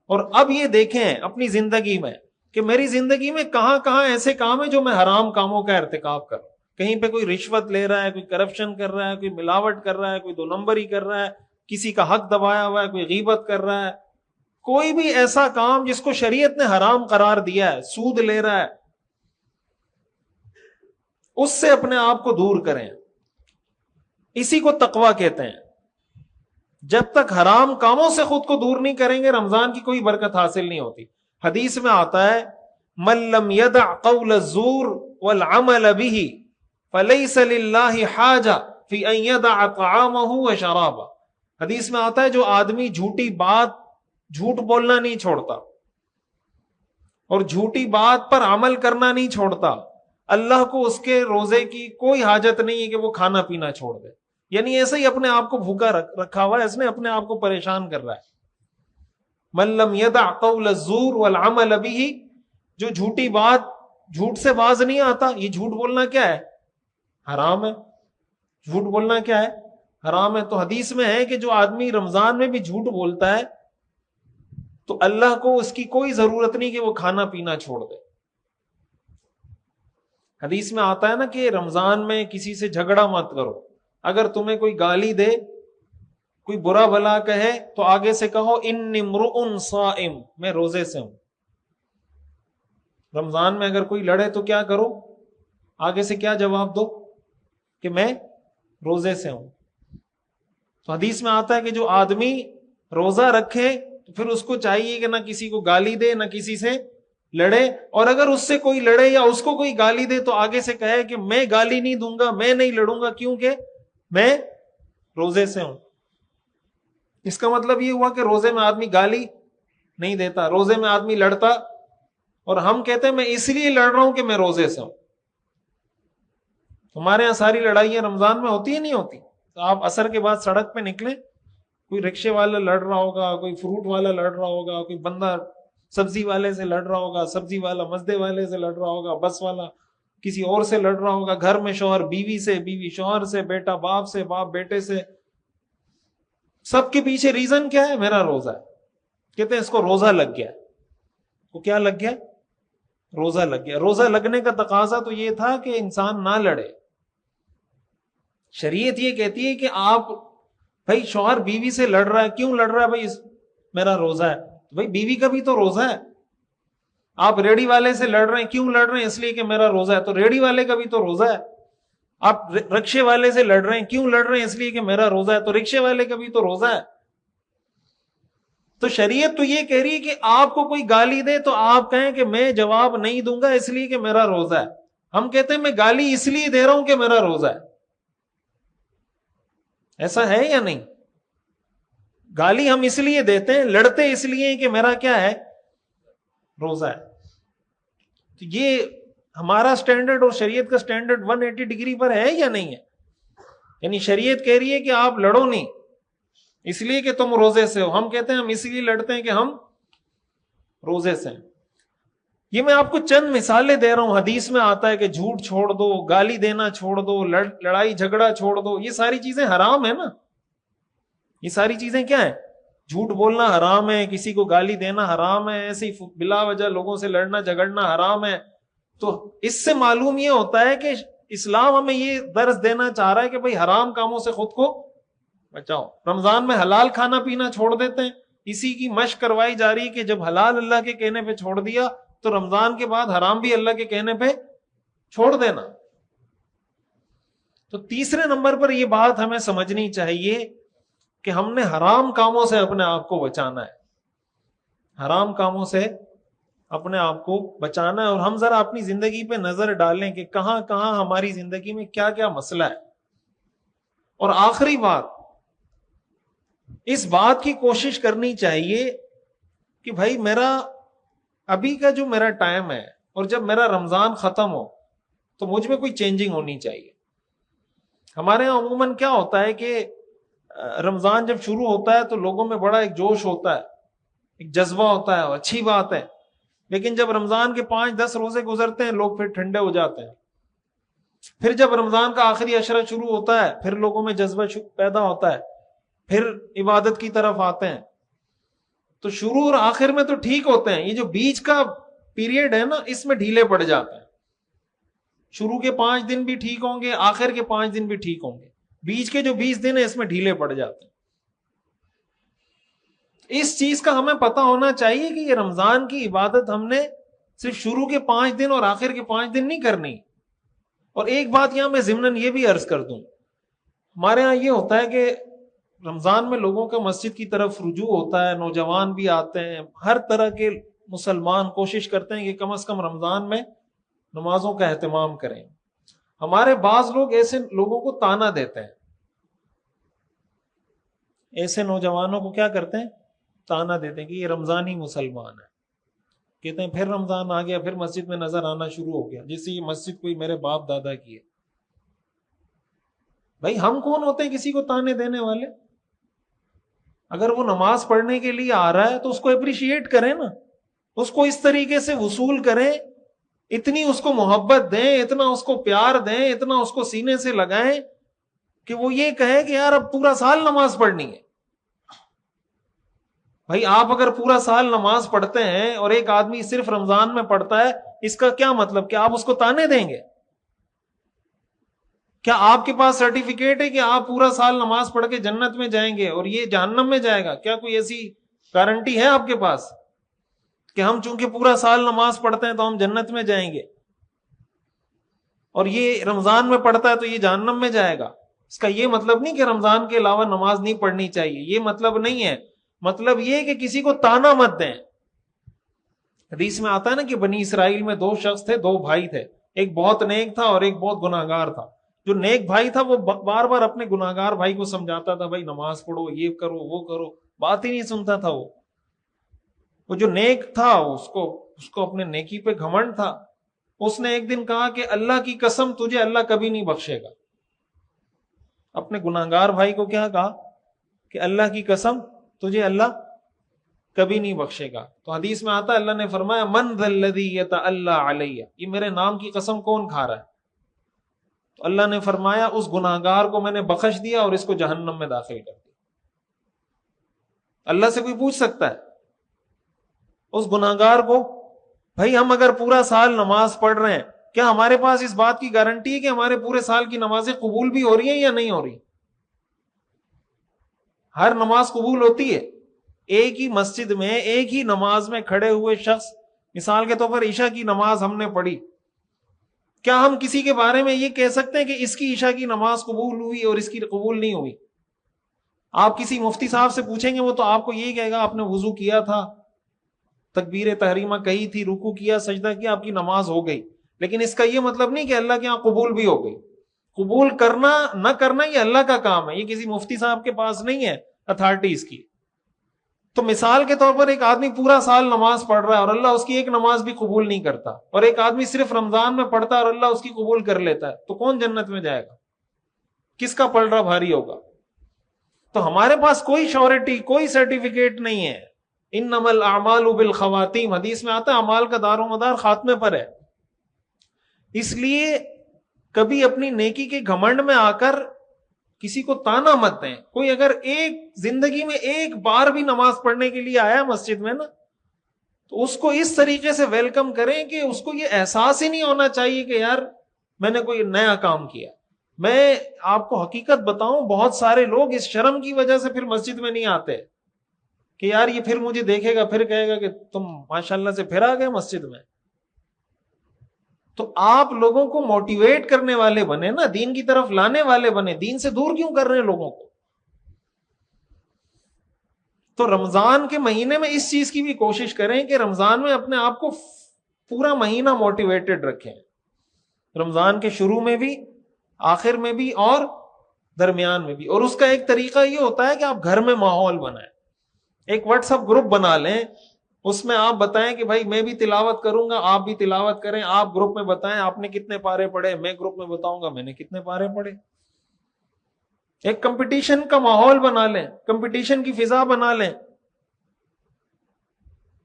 S1: اور اب یہ دیکھیں اپنی زندگی میں کہ میری زندگی میں کہاں کہاں ایسے کام ہیں جو میں حرام کاموں کا ارتکاب کروں۔ کہیں پہ کوئی رشوت لے رہا ہے، کوئی کرپشن کر رہا ہے، کوئی ملاوٹ کر رہا ہے، کوئی دو نمبری کر رہا ہے، کسی کا حق دبایا ہوا ہے، کوئی غیبت کر رہا ہے، کوئی بھی ایسا کام جس کو شریعت نے حرام قرار دیا ہے، سود لے رہا ہے، اس سے اپنے آپ کو دور کریں۔ اسی کو تقویٰ کہتے ہیں۔ جب تک حرام کاموں سے خود کو دور نہیں کریں گے رمضان کی کوئی برکت حاصل نہیں ہوتی۔ حدیث میں آتا ہے من لم يدع قول الزور والعمل به فليس لله حاجة في ان يدع طعامه وشرابه۔ حدیث میں آتا ہے جو آدمی جھوٹی بات، جھوٹ بولنا نہیں چھوڑتا اور جھوٹی بات پر عمل کرنا نہیں چھوڑتا، اللہ کو اس کے روزے کی کوئی حاجت نہیں ہے کہ وہ کھانا پینا چھوڑ دے۔ یعنی ایسے ہی اپنے آپ کو بھوکا رکھا ہوا ہے، اس نے اپنے آپ کو پریشان کر رہا ہے۔ من لم يدع قول الزور والعمل به، جو جھوٹی بات، جھوٹ سے باز نہیں آتا۔ یہ جھوٹ بولنا کیا ہے؟ حرام ہے۔ جھوٹ بولنا کیا ہے؟ حرام ہے۔ تو حدیث میں ہے کہ جو آدمی رمضان میں بھی جھوٹ بولتا ہے تو اللہ کو اس کی کوئی ضرورت نہیں کہ وہ کھانا پینا چھوڑ دے۔ حدیث میں آتا ہے نا کہ رمضان میں کسی سے جھگڑا مت کرو، اگر تمہیں کوئی گالی دے، کوئی برا بھلا کہے تو آگے سے کہو انی امرؤ صائم، میں روزے سے ہوں۔ رمضان میں اگر کوئی لڑے تو کیا کرو؟ آگے سے کیا جواب دو؟ کہ میں روزے سے ہوں۔ تو حدیث میں آتا ہے کہ جو آدمی روزہ رکھے تو پھر اس کو چاہیے کہ نہ کسی کو گالی دے، نہ کسی سے لڑے، اور اگر اس سے کوئی لڑے یا اس کو کوئی گالی دے تو آگے سے کہے کہ میں گالی نہیں دوں گا، میں نہیں لڑوں گا، کیونکہ میں روزے سے ہوں۔ اس کا مطلب یہ ہوا کہ روزے میں آدمی گالی نہیں دیتا، روزے میں آدمی لڑتا، اور ہم کہتے ہیں میں اس لیے لڑ رہا ہوں کہ میں روزے سے ہوں۔ ہمارے یہاں ساری لڑائیاں رمضان میں ہوتی ہی نہیں ہوتی۔ تو آپ عصر کے بعد سڑک پہ نکلیں، کوئی رکشے والا لڑ رہا ہوگا، کوئی فروٹ والا لڑ رہا ہوگا، کوئی بندہ سبزی والے سے لڑ رہا ہوگا، سبزی والا مسدے والے سے لڑ رہا ہوگا، بس والا کسی اور سے لڑ رہا ہوگا، گھر میں شوہر بیوی سے، بیوی شوہر سے، بیٹا باپ سے، باپ بیٹے سے۔ سب کے پیچھے ریزن کیا ہے؟ میرا روزہ ہے. کہتے ہیں اس کو روزہ لگ گیا. وہ کیا لگ گیا؟ روزہ لگ گیا. روزہ لگنے کا تقاضا تو یہ تھا کہ انسان نہ لڑے. شریعت یہ کہتی ہے کہ آپ بھائی شوہر بیوی سے لڑ رہا ہے, کیوں لڑ رہا ہے؟ بھائی میرا روزہ ہے. بھائی بیوی کا بھی تو روزہ ہے. آپ ریڑی والے سے لڑ رہے ہیں, کیوں لڑ رہے ہیں؟ اس لیے کہ میرا روزہ ہے. تو ریڑی والے کا بھی تو روزہ ہے. آپ رکشے والے سے لڑ رہے ہیں, کیوں لڑ رہے ہیں؟ اس لیے کہ میرا روزہ ہے. تو رکشے والے کا بھی تو روزہ ہے. تو شریعت تو یہ کہہ رہی ہے کہ آپ کو کوئی گالی دے تو آپ کہیں کہ میں جواب نہیں دوں گا اس لیے کہ میرا روزہ ہے. ہم کہتے ہیں میں گالی اس لیے دے رہا ہوں کہ میرا روزہ ہے. ایسا ہے یا نہیں؟ گالی ہم اس لیے دیتے ہیں, لڑتے اس لیے کہ میرا کیا ہے؟ روزہ ہے. تو یہ ہمارا سٹینڈرڈ اور شریعت کا سٹینڈرڈ 180 ڈگری پر ہے یا نہیں ہے؟ یعنی شریعت کہہ رہی ہے کہ آپ لڑو نہیں اس لیے کہ تم روزے سے ہو. ہم کہتے ہیں ہم اس لیے لڑتے ہیں کہ ہم روزے سے ہیں. یہ میں آپ کو چند مثالیں دے رہا ہوں. حدیث میں آتا ہے کہ جھوٹ چھوڑ دو, گالی دینا چھوڑ دو, لڑائی جھگڑا چھوڑ دو. یہ ساری چیزیں حرام ہے نا. یہ ساری چیزیں کیا ہیں؟ جھوٹ بولنا حرام ہے, کسی کو گالی دینا حرام ہے, ایسے ہی بلا وجہ لوگوں سے لڑنا جھگڑنا حرام ہے. تو اس سے معلوم یہ ہوتا ہے کہ اسلام ہمیں یہ درس دینا چاہ رہا ہے کہ بھئی حرام کاموں سے خود کو بچاؤ. رمضان میں حلال کھانا پینا چھوڑ دیتے ہیں. اسی کی مشق کروائی جا رہی ہے کہ جب حلال اللہ کے کہنے پہ چھوڑ دیا تو رمضان کے بعد حرام بھی اللہ کے کہنے پہ چھوڑ دینا. تو تیسرے نمبر پر یہ بات ہمیں سمجھنی چاہیے کہ ہم نے حرام کاموں سے اپنے آپ کو بچانا ہے. حرام کاموں سے اپنے آپ کو بچانا ہے. اور ہم ذرا اپنی زندگی پہ نظر ڈالیں کہ کہاں کہاں ہماری زندگی میں کیا کیا مسئلہ ہے. اور آخری بات, اس بات کی کوشش کرنی چاہیے کہ بھائی میرا ابھی کا جو میرا ٹائم ہے اور جب میرا رمضان ختم ہو تو مجھ میں کوئی چینجنگ ہونی چاہیے. ہمارے یہاں عموماً کیا ہوتا ہے کہ رمضان جب شروع ہوتا ہے تو لوگوں میں بڑا ایک جوش ہوتا ہے, ایک جذبہ ہوتا ہے, اچھی بات ہے. لیکن جب رمضان کے 5-10 روزے گزرتے ہیں لوگ پھر ٹھنڈے ہو جاتے ہیں. پھر جب رمضان کا آخری عشرہ شروع ہوتا ہے پھر لوگوں میں جذبہ پیدا ہوتا ہے, پھر عبادت کی طرف آتے ہیں. تو شروع اور آخر میں تو ٹھیک ہوتے ہیں, یہ جو بیچ کا پیریڈ ہے نا اس میں ڈھیلے پڑ جاتے ہیں. شروع کے 5 دن بھی ٹھیک ہوں گے, آخر کے 5 دن بھی ٹھیک ہوں گے, بیچ کے جو 20 دن ہیں اس میں ڈھیلے پڑ جاتے ہیں. اس چیز کا ہمیں پتہ ہونا چاہیے کہ یہ رمضان کی عبادت ہم نے صرف شروع کے 5 دن اور آخر کے 5 دن نہیں کرنی. اور ایک بات یہاں میں ضمناً یہ بھی عرض کر دوں, ہمارے ہاں یہ ہوتا ہے کہ رمضان میں لوگوں کا مسجد کی طرف رجوع ہوتا ہے, نوجوان بھی آتے ہیں, ہر طرح کے مسلمان کوشش کرتے ہیں کہ کم از کم رمضان میں نمازوں کا اہتمام کریں. ہمارے بعض لوگ ایسے لوگوں کو تانا دیتے ہیں, ایسے نوجوانوں کو کیا کرتے ہیں؟ تانا دیتے ہیں کہ یہ رمضانی مسلمان ہے. کہتے ہیں پھر رمضان آ گیا, پھر مسجد میں نظر آنا شروع ہو گیا, جس سے یہ مسجد کوئی میرے باپ دادا کی ہے. بھائی ہم کون ہوتے ہیں کسی کو تانے دینے والے؟ اگر وہ نماز پڑھنے کے لیے آ رہا ہے تو اس کو اپریشیٹ کریں نا, اس کو اس طریقے سے وصول کریں, اتنی اس کو محبت دیں, اتنا اس کو پیار دیں, اتنا اس کو سینے سے لگائیں کہ وہ یہ کہے کہ یار اب پورا سال نماز پڑھنی ہے. بھائی آپ اگر پورا سال نماز پڑھتے ہیں اور ایک آدمی صرف رمضان میں پڑھتا ہے, اس کا کیا مطلب کہ آپ اس کو تانے دیں گے؟ کیا آپ کے پاس سرٹیفکیٹ ہے کہ آپ پورا سال نماز پڑھ کے جنت میں جائیں گے اور یہ جہنم میں جائے گا؟ کیا کوئی ایسی گارنٹی ہے آپ کے پاس کہ ہم چونکہ پورا سال نماز پڑھتے ہیں تو ہم جنت میں جائیں گے, اور یہ رمضان میں پڑھتا ہے تو یہ جہنم میں جائے گا؟ اس کا یہ مطلب نہیں کہ رمضان کے علاوہ نماز نہیں پڑھنی چاہیے, یہ مطلب نہیں ہے. مطلب یہ کہ کسی کو تانا مت دیں. حدیث میں آتا ہے نا کہ بنی اسرائیل میں 2 شخص تھے, 2 بھائی تھے, ایک بہت نیک تھا اور ایک بہت گناہگار تھا. جو نیک بھائی تھا وہ بار بار اپنے گناہگار بھائی کو سمجھاتا تھا, بھائی نماز پڑھو, یہ کرو, وہ کرو, بات ہی نہیں سنتا تھا. وہ جو نیک تھا اس کو اپنے نیکی پہ گھمنڈ تھا. اس نے ایک دن کہا کہ اللہ کی قسم تجھے اللہ کبھی نہیں بخشے گا. اپنے گناہگار بھائی کو کیا کہا کہ اللہ کی قسم تجھے اللہ کبھی نہیں بخشے گا. تو حدیث میں آتا ہے اللہ نے فرمایا من ذا الذی یتعلی علی, یہ میرے نام کی قسم کون کھا رہا ہے؟ تو اللہ نے فرمایا اس گناہگار کو میں نے بخش دیا اور اس کو جہنم میں داخل کر دیا. اللہ سے کوئی پوچھ سکتا ہے اس گناہگار کو؟ بھائی ہم اگر پورا سال نماز پڑھ رہے ہیں، کیا ہمارے پاس اس بات کی گارنٹی ہے کہ ہمارے پورے سال کی نمازیں قبول بھی ہو رہی ہیں یا نہیں ہو رہی؟ ہر نماز قبول ہوتی ہے؟ ایک ہی مسجد میں ایک ہی نماز میں کھڑے ہوئے شخص، مثال کے طور پر عشاء کی نماز ہم نے پڑھی، کیا ہم کسی کے بارے میں یہ کہہ سکتے ہیں کہ اس کی عشاء کی نماز قبول ہوئی اور اس کی قبول نہیں ہوئی؟ آپ کسی مفتی صاحب سے پوچھیں گے، وہ تو آپ کو یہی کہے گا آپ نے وضو کیا تھا، تکبیر تحریمہ کہی تھی، رکوع کیا، سجدہ کیا، آپ کی نماز ہو گئی. لیکن اس کا یہ مطلب نہیں کہ اللہ کے یہاں قبول بھی ہو گئی. قبول کرنا نہ کرنا یہ اللہ کا کام ہے، یہ کسی مفتی صاحب کے پاس نہیں ہے اتھارٹی اس کی. تو مثال کے طور پر ایک آدمی پورا سال نماز پڑھ رہا ہے اور اللہ اس کی ایک نماز بھی قبول نہیں کرتا، اور ایک آدمی صرف رمضان میں پڑھتا ہے اور اللہ اس کی قبول کر لیتا ہے، تو کون جنت میں جائے گا؟ کس کا پلڑا بھاری ہوگا؟ تو ہمارے پاس کوئی شورٹی، کوئی سرٹیفکیٹ نہیں ہے. انما الاعمال بالخواتیم، حدیث میں آتا ہے اعمال کا دار و مدار خاتمے پر ہے. اس لیے کبھی اپنی نیکی کے گھمنڈ میں آ کر کسی کو تانا مت دیں. کوئی اگر ایک زندگی میں ایک بار بھی نماز پڑھنے کے لیے آیا مسجد میں نا، تو اس کو اس طریقے سے ویلکم کریں کہ اس کو یہ احساس ہی نہیں ہونا چاہیے کہ یار میں نے کوئی نیا کام کیا. میں آپ کو حقیقت بتاؤں، بہت سارے لوگ اس شرم کی وجہ سے پھر مسجد میں نہیں آتے کہ یار یہ پھر مجھے دیکھے گا، پھر کہے گا کہ تم ماشاءاللہ سے پھر آ گئے مسجد میں. تو آپ لوگوں کو موٹیویٹ کرنے والے بنے نا، دین کی طرف لانے والے بنے. دین سے دور کیوں کر رہے ہیں لوگوں کو؟ تو رمضان کے مہینے میں اس چیز کی بھی کوشش کریں کہ رمضان میں اپنے آپ کو پورا مہینہ موٹیویٹڈ رکھیں، رمضان کے شروع میں بھی، آخر میں بھی اور درمیان میں بھی. اور اس کا ایک طریقہ یہ ہوتا ہے کہ آپ گھر میں ماحول بنائیں، ایک واٹس ایپ گروپ بنا لیں، اس میں آپ بتائیں کہ بھائی میں بھی تلاوت کروں گا، آپ بھی تلاوت کریں. آپ گروپ میں بتائیں آپ نے کتنے پارے پڑھے، میں گروپ میں بتاؤں گا میں نے کتنے پارے پڑھے. ایک کمپٹیشن کا ماحول بنا لیں، کمپٹیشن کی فضا بنا لیں.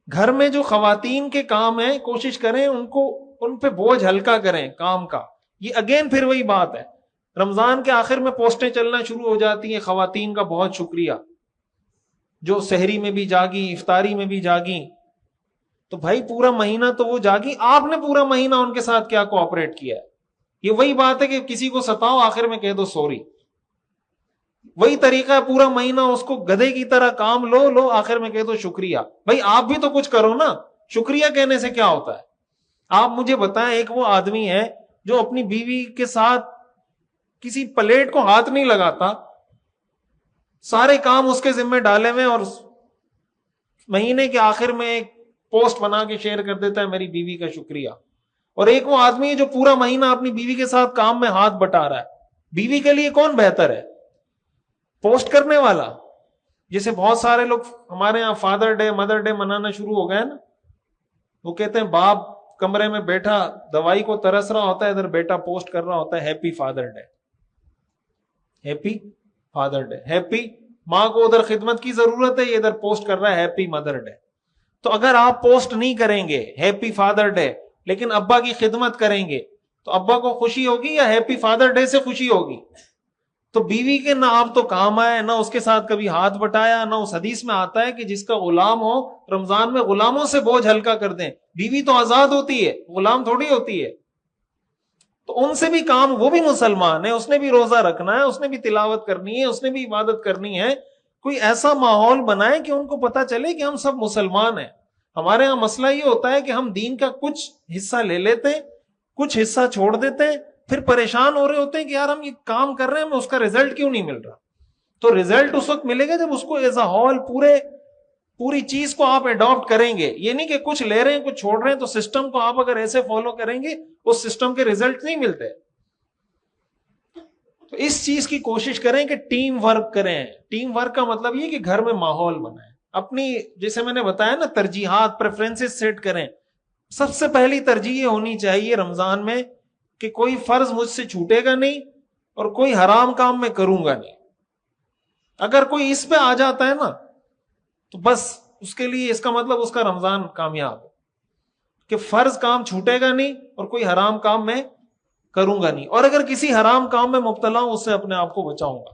S1: گھر میں جو خواتین کے کام ہیں کوشش کریں ان پہ بوجھ ہلکا کریں کام کا. یہ اگین پھر وہی بات ہے، رمضان کے آخر میں پوسٹیں چلنا شروع ہو جاتی ہیں، خواتین کا بہت شکریہ جو سحری میں بھی جاگی، افطاری میں بھی جاگی. تو بھائی پورا مہینہ تو وہ جاگی، آپ نے پورا مہینہ ان کے ساتھ کیا کوآپریٹ کیا ہے؟ یہ وہی بات ہے کہ کسی کو ستاؤ آخر میں کہہ دو سوری. وہی طریقہ ہے، پورا مہینہ اس کو گدھے کی طرح کام لو آخر میں کہہ دو شکریہ. بھائی آپ بھی تو کچھ کرو نا. شکریہ کہنے سے کیا ہوتا ہے؟ آپ مجھے بتائیں، ایک وہ آدمی ہے جو اپنی بیوی کے ساتھ کسی پلیٹ کو ہاتھ نہیں لگاتا، سارے کام اس کے ذمہ ڈالے ہوئے، اور مہینے کے آخر میں ایک پوسٹ بنا کے شیئر کر دیتا ہے میری بیوی کا شکریہ. اور ایک وہ آدمی ہے جو پورا مہینہ اپنی بیوی کے ساتھ کام میں ہاتھ بٹا رہا ہے. بیوی کے لیے کون بہتر ہے؟ پوسٹ کرنے والا؟ جیسے بہت سارے لوگ ہمارے ہاں فادر ڈے، مدر ڈے منانا شروع ہو گئے نا. وہ کہتے ہیں باپ کمرے میں بیٹھا دوائی کو ترس رہا ہوتا ہے، ادھر بیٹا پوسٹ کر رہا ہوتا ہے happy father day, happy father day. Happy ماں کو ادھر خدمت کی ضرورت ہے، یہ ادھر پوسٹ کر رہا ہے ہیپی مدر ڈے. تو اگر آپ پوسٹ نہیں کریں گے ہیپی فادر ڈے لیکن ابا کی خدمت کریں گے تو ابا کو خوشی ہوگی یا ہیپی فادر ڈے سے خوشی ہوگی؟ تو بیوی کے نہ آپ تو کام آئے، نہ اس کے ساتھ کبھی ہاتھ بٹایا، نہ اس حدیث میں آتا ہے کہ جس کا غلام ہو رمضان میں غلاموں سے بوجھ ہلکا کر دیں. بیوی تو آزاد ہوتی ہے، غلام تھوڑی ہوتی ہے. تو ان سے بھی کام، وہ بھی مسلمان ہے، اس نے بھی روزہ رکھنا ہے، اس نے بھی تلاوت کرنی ہے، اس نے بھی عبادت کرنی ہے. کوئی ایسا ماحول بنائے کہ ان کو پتا چلے کہ ہم سب مسلمان ہیں. ہمارے ہاں مسئلہ یہ ہوتا ہے کہ ہم دین کا کچھ حصہ لے لیتے ہیں، کچھ حصہ چھوڑ دیتے ہیں، پھر پریشان ہو رہے ہوتے ہیں کہ یار ہم یہ کام کر رہے ہیں، ہمیں اس کا رزلٹ کیوں نہیں مل رہا. تو رزلٹ اس وقت ملے گا جب اس کو ایز اے ہول پوری چیز کو آپ اڈاپٹ کریں گے. یہ نہیں کہ کچھ لے رہے ہیں کچھ چھوڑ رہے ہیں. تو سسٹم کو آپ اگر ایسے فالو کریں گے اس سسٹم کے رزلٹ نہیں ملتے. تو اس چیز کی کوشش کریں کہ ٹیم ورک کریں. ٹیم ورک کا مطلب یہ کہ گھر میں ماحول بنائیں، اپنی جیسے میں نے بتایا نا ترجیحات، پریفرنسز سیٹ کریں. سب سے پہلی ترجیح ہونی چاہیے رمضان میں کہ کوئی فرض مجھ سے چھوٹے گا نہیں اور کوئی حرام کام میں کروں گا نہیں. اگر کوئی اس پہ آ جاتا ہے نا تو بس اس کے لیے اس کا مطلب اس کا رمضان کامیاب ہے کہ فرض کام چھوٹے گا نہیں اور کوئی حرام کام میں کروں گا نہیں. اور اگر کسی حرام کام میں مبتلا ہوں اس سے اپنے آپ کو بچاؤں گا.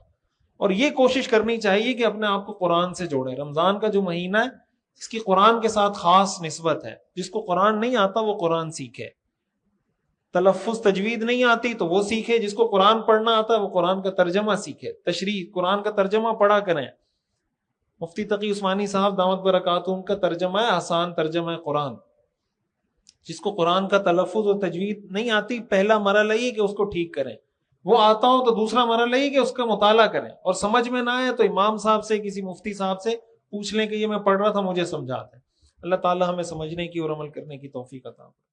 S1: اور یہ کوشش کرنی چاہیے کہ اپنے آپ کو قرآن سے جوڑے. رمضان کا جو مہینہ ہے اس کی قرآن کے ساتھ خاص نسبت ہے. جس کو قرآن نہیں آتا وہ قرآن سیکھے. تلفظ تجوید نہیں آتی تو وہ سیکھے. جس کو قرآن پڑھنا آتا ہے وہ قرآن کا ترجمہ سیکھے. تشریح قرآن کا ترجمہ پڑھا کریں. مفتی تقی عثمانی صاحب دامت برکاتہم کا ترجمہ ہے آسان ترجمہ ہے قرآن. جس کو قرآن کا تلفظ اور تجوید نہیں آتی پہلا مرحلہ یہ کہ اس کو ٹھیک کریں. وہ آتا ہو تو دوسرا مرحلہ یہ کہ اس کا مطالعہ کریں. اور سمجھ میں نہ آئے تو امام صاحب سے کسی مفتی صاحب سے پوچھ لیں کہ یہ میں پڑھ رہا تھا مجھے سمجھا دیں. اللہ تعالی ہمیں سمجھنے کی اور عمل کرنے کی توفیق عطا فرمائے.